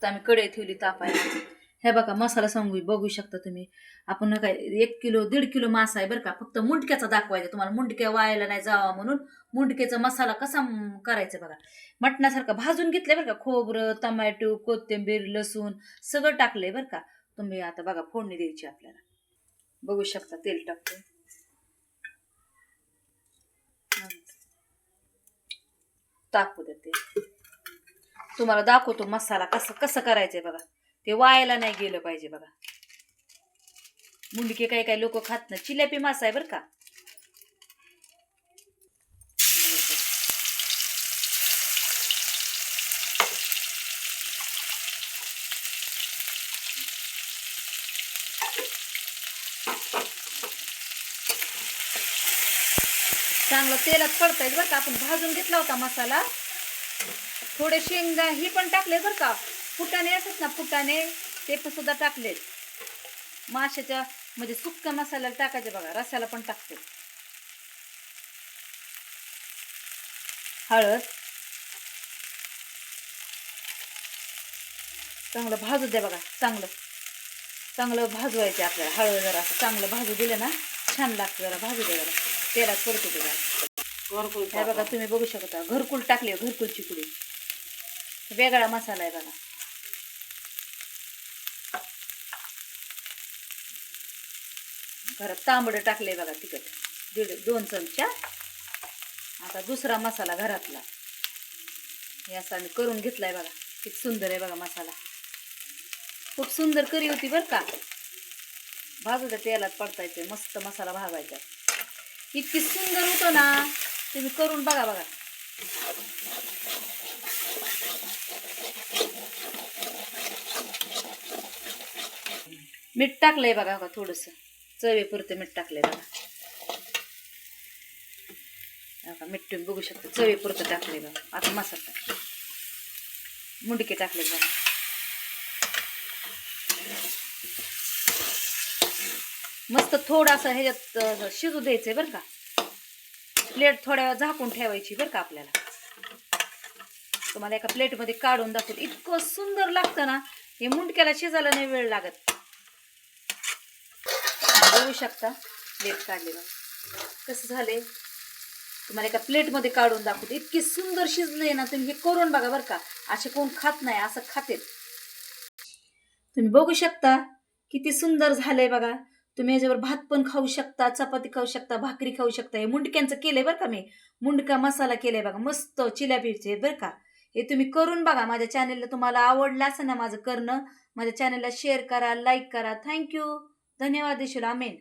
आम्ही कढई ठेवली तापायला. हे बघा मसाला सांगू बघू शकता तुम्ही. आपण काय 1 किलो 1.5 किलो मासा आहे बरं का. फक्त मुंडक्याचा दाखवायचा तुम्हाला, मुंडक्या वायाला नाही जावा म्हणून. मुंडक्याचा मसाला कसा करायचा बघा. मटणासारखं भाजून घेतलंय बरं का. खोबरं, टमॅटो, कोथिंबीर, लसूण सगळं टाकलंय बरं का. तुम्ही आता बघा फोडणी द्यायची आपल्याला. बघू शकता तेल टाकते. टाकू देते. तुम्हाला दाखवतो मसाला कसं कसं करायचंय बघा. ते वायाला नाही गेलं पाहिजे बघा. मुंडके काही काही लोक खात नाही. चिलेपी मासा आहे बरं का. चांगलं तेलात पडतायत बरं का. आपण भाजून घेतला होता मसाला. थोडे शेंगा ही पण टाकले बरं का. फुटाणे असतात ना फुटाणे, ते पण सुद्धा टाकलेत. माशाच्या म्हणजे सुक्का मसाल्याला टाकायचे बघा. रस्याला पण टाकते. हळद चांगलं भाजू द्या बघा. चांगलं चांगलं भाजवायचे आपल्याला. हळद जरा असं चांगलं भाजू दिलं ना छान लागतं. जरा भाजू द्या जरा. तेलात पडतो ते जरा. घरकुल हे बघा तुम्ही बघू शकता. घरकुल टाकले. घरकुलची पुडी वेगळा मसाला आहे बघा. घरात तांबडं टाकले बघा तिखट 2 चमचा. आता दुसरा मसाला घरातला हे असं आम्ही करून घेतलाय बघा. किती सुंदर आहे बघा मसाला. खूप सुंदर करी होती बरं का. भाजू द्या तेलात पडतायचे. मस्त मसाला भाजायचा. इतकी सुंदर होतो ना. तुम्ही करून बघा बघा. मीठ टाकलंय बघा बघा. थोडंसं चवीपुरतं मीठ टाकलंय बघा. मीठ तुम्ही बघू शकता. चवीपुरतं टाकलंय बघा. आता मसाला मुंडके टाकले बघा. मस्त थोडासा ह्याच्यात शिजू द्यायचंय बरं का. प्लेट थोड्या वेळ झाकून ठेवायची बरं का आपल्याला. तुम्हाला एका प्लेटमध्ये काढून दाखवते. इतकं सुंदर लागतं ना. हे मुंडक्याला शिजायला नाही वेळ लागत. बघू शकता प्लेट काढले बघा कसं झाले. तुम्हाला एका प्लेटमध्ये काढून दाखवते. इतकी सुंदर शिजले ना. तुम्ही हे करून बघा बरं का. असे कोण खात नाही. असं खातेत. तुम्ही बघू शकता किती सुंदर झालंय बघा. तुम्ही ह्याच्यावर भात पण खाऊ शकता, चपाती खाऊ शकता, भाकरी खाऊ शकता. हे मुंडक्यांचं केलंय बरं का मी. मुंडका मसाला केलाय बघा. मस्त चिलापीचे बरं का. हे तुम्ही करून बघा. माझ्या चॅनेलला तुम्हाला आवडलं असं ना माझं करणं. माझ्या चॅनेलला शेअर करा, लाईक करा. थँक्यू. धन्यवाद. आमेन.